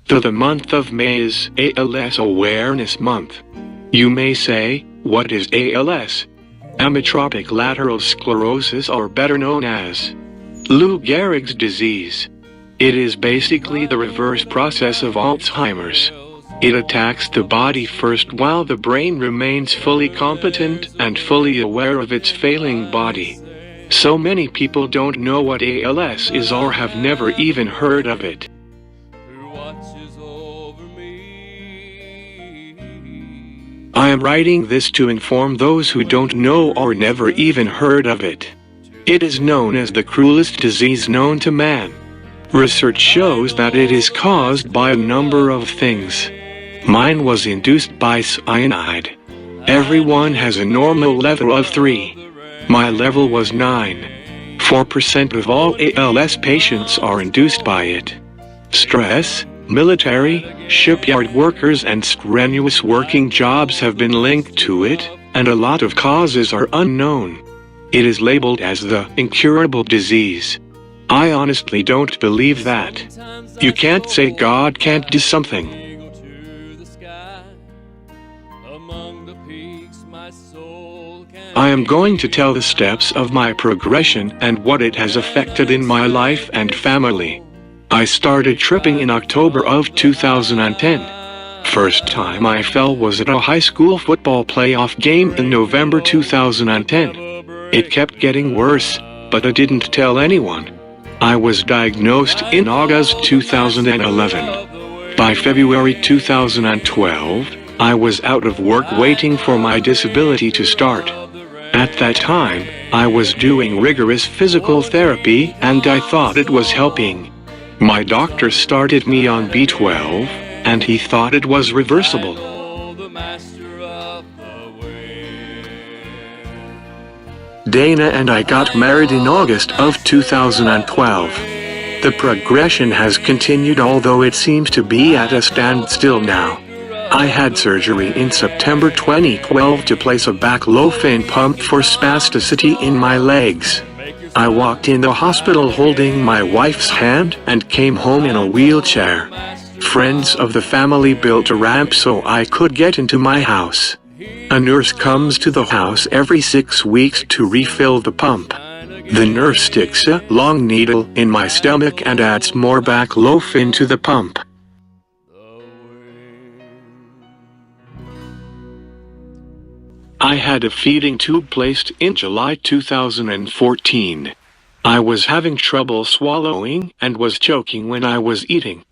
The month of May is ALS Awareness Month. You may say, what is ALS? Amyotrophic lateral sclerosis, or better known as Lou Gehrig's disease. It is basically the reverse process of Alzheimer's. It attacks the body first while the brain remains fully competent and fully aware of its failing body. So many people don't know what ALS is or have never even heard of it. I am writing this to inform those who don't know or never even heard of it. It is known as the cruelest disease known to man. Research shows that it is caused by a number of things. Mine was induced by cyanide. Everyone has a normal level of 3. My level was 9. 4% of all ALS patients are induced by it. Stress, military, shipyard workers and strenuous working jobs have been linked to it, and a lot of causes are unknown. It is labeled as the incurable disease. I honestly don't believe that. You can't say God can't do something. I am going to tell the steps of my progression and what it has affected in my life and family. I started tripping in October of 2010. First time I fell was at a high school football playoff game in November 2010. It kept getting worse, but I didn't tell anyone. I was diagnosed in August 2011. By February 2012, I was out of work waiting for my disability to start. At that time, I was doing rigorous physical therapy and I thought it was helping. My doctor started me on B12, and he thought it was reversible. Dana and I got married in August of 2012. The progression has continued, although it seems to be at a standstill now. I had surgery in September 2012 to place a baclofen pump for spasticity in my legs. I walked in the hospital holding my wife's hand and came home in a wheelchair. Friends of the family built a ramp so I could get into my house. A nurse comes to the house every 6 weeks to refill the pump. The nurse sticks a long needle in my stomach and adds more baclofen to the pump. I had a feeding tube placed in July 2014. I was having trouble swallowing and was choking when I was eating.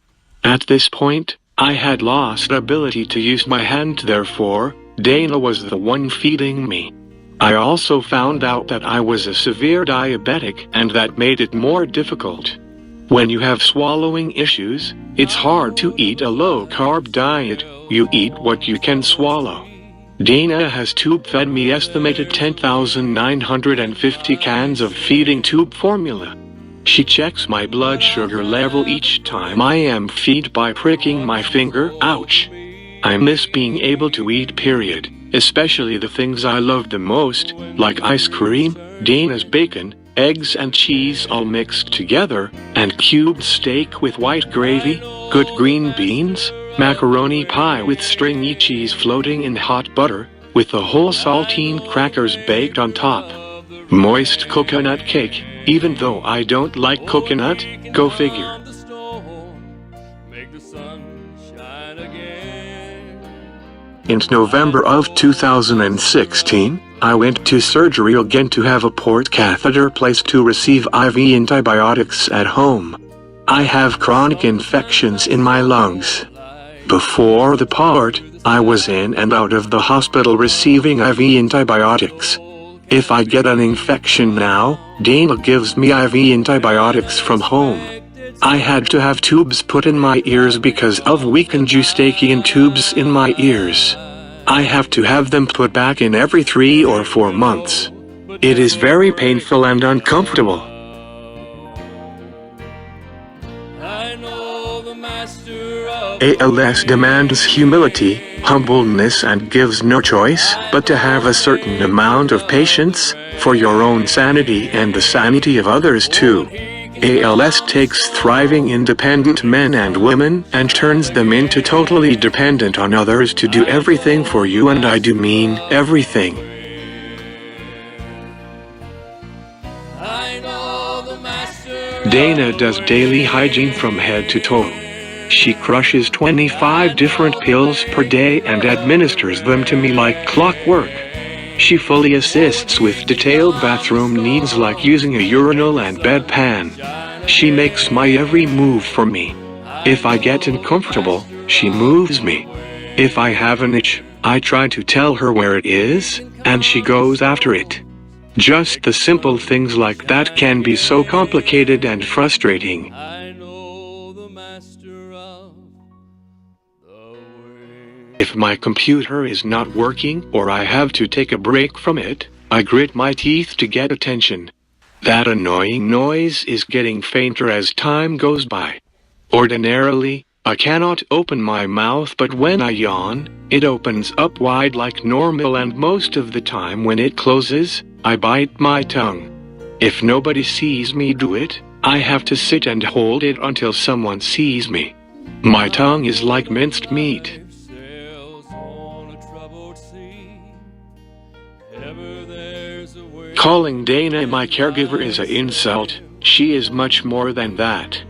At this point, I had lost the ability to use my hand, therefore, Dana was the one feeding me. I also found out that I was a severe diabetic, and that made it more difficult. When you have swallowing issues, it's hard to eat a low-carb diet. You eat what you can swallow. Dana has tube-fed me estimated 10,950 cans of feeding tube formula. She checks my blood sugar level each time I am fed by pricking my finger. Ouch! I miss being able to eat, period, especially the things I love the most, like ice cream, Dana's bacon, eggs and cheese all mixed together, and cubed steak with white gravy, good green beans, macaroni pie with stringy cheese floating in hot butter, with the whole saltine crackers baked on top. Moist coconut cake, even though I don't like coconut, go figure. In November of 2016, I went to surgery again to have a port catheter placed to receive IV antibiotics at home. I have chronic infections in my lungs. Before the port, I was in and out of the hospital receiving IV antibiotics. If I get an infection now, Dana gives me IV antibiotics from home. I had to have tubes put in my ears because of weakened eustachian tubes in my ears. I have to have them put back in every 3 or 4 months. It is very painful and uncomfortable. ALS demands humility, humbleness, and gives no choice but to have a certain amount of patience, for your own sanity and the sanity of others too. ALS takes thriving independent men and women and turns them into totally dependent on others to do everything for you, and I do mean everything. Dana does daily hygiene from head to toe. She crushes 25 different pills per day and administers them to me like clockwork. She fully assists with detailed bathroom needs like using a urinal and bedpan. She makes my every move for me. If I get uncomfortable, she moves me. If I have an itch, I try to tell her where it is, and she goes after it. Just the simple things like that can be so complicated and frustrating. If my computer is not working or I have to take a break from it, I grit my teeth to get attention. That annoying noise is getting fainter as time goes by. Ordinarily, I cannot open my mouth, but when I yawn, it opens up wide like normal, and most of the time when it closes, I bite my tongue. If nobody sees me do it, I have to sit and hold it until someone sees me. My tongue is like minced meat. Calling Dana my caregiver is an insult. She is much more than that.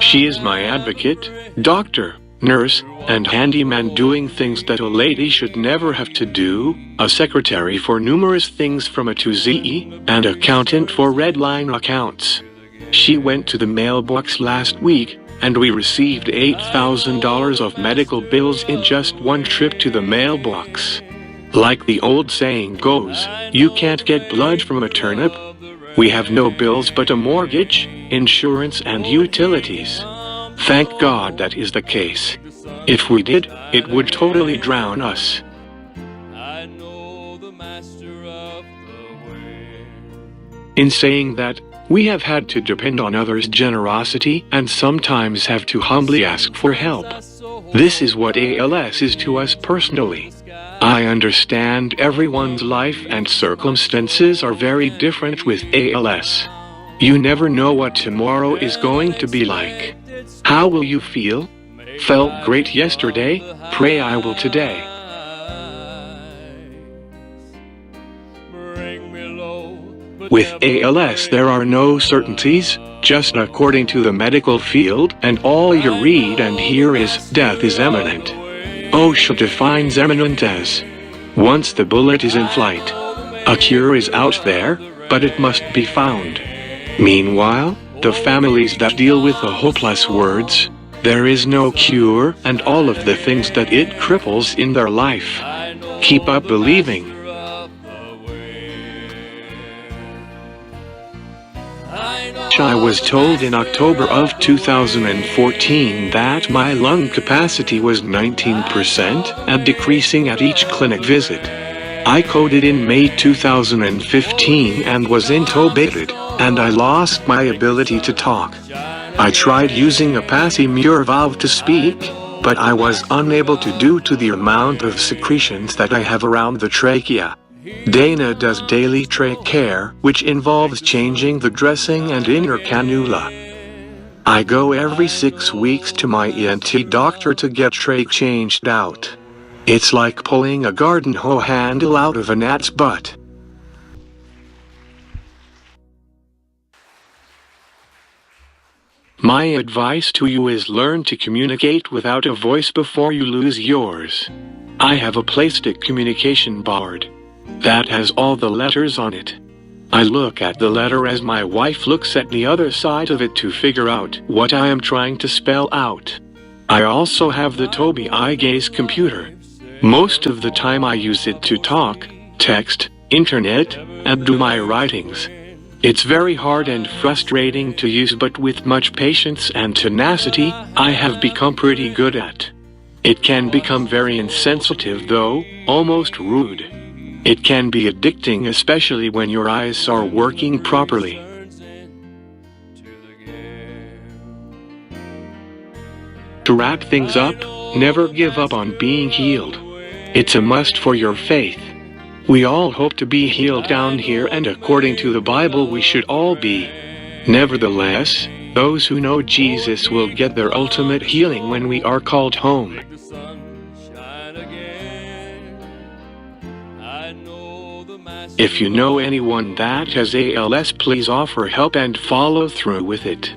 She is my advocate, doctor, nurse, and handyman, doing things that a lady should never have to do, a secretary for numerous things from A to Z, and accountant for red line accounts. She went to the mailbox last week, and we received $8,000 of medical bills in just one trip to the mailbox. Like the old saying goes, you can't get blood from a turnip. We have no bills but a mortgage, insurance, and utilities. Thank God that is the case. If we did, it would totally drown us. In saying that, we have had to depend on others' generosity and sometimes have to humbly ask for help. This is what ALS is to us personally. I understand everyone's life and circumstances are very different with ALS. You never know what tomorrow is going to be like. How will you feel? Felt great yesterday, pray I will today. With ALS there are no certainties, just according to the medical field, and all you read and hear is death is imminent. OSHA defines imminent as once the bullet is in flight. A cure is out there, but it must be found. Meanwhile, the families that deal with the hopeless words, there is no cure, and all of the things that it cripples in their life, keep up believing. I was told in October of 2014 that my lung capacity was 19% and decreasing at each clinic visit. I coded in May 2015 and was intubated, and I lost my ability to talk. I tried using a passenger valve to speak, but I was unable to due to the amount of secretions that I have around the trachea. Dana does daily trach care, which involves changing the dressing and inner cannula. I go every 6 weeks to my ENT doctor to get trach changed out. It's like pulling a garden hoe handle out of a gnat's butt. My advice to you is learn to communicate without a voice before you lose yours. I have a plastic communication board that has all the letters on it. I look at the letter as my wife looks at the other side of it to figure out what I am trying to spell out. I also have the Tobii eye gaze computer. Most of the time I use it to talk, text, internet, and do my writings. It's very hard and frustrating to use, but with much patience and tenacity, I have become pretty good at. It can become very insensitive though, almost rude. It can be addicting, especially when your eyes are working properly. To wrap things up, never give up on being healed. It's a must for your faith. We all hope to be healed down here, and according to the Bible we should all be. Nevertheless, those who know Jesus will get their ultimate healing when we are called home. If you know anyone that has ALS, please offer help and follow through with it.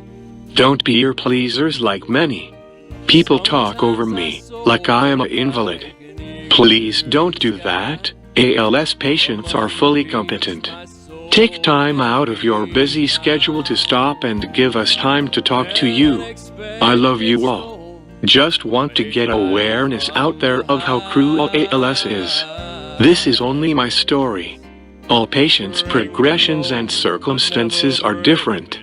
Don't be ear pleasers like many. People talk over me, like I am an invalid. Please don't do that. ALS patients are fully competent. Take time out of your busy schedule to stop and give us time to talk to you. I love you all. Just want to get awareness out there of how cruel ALS is. This is only my story. All patients' progressions and circumstances are different.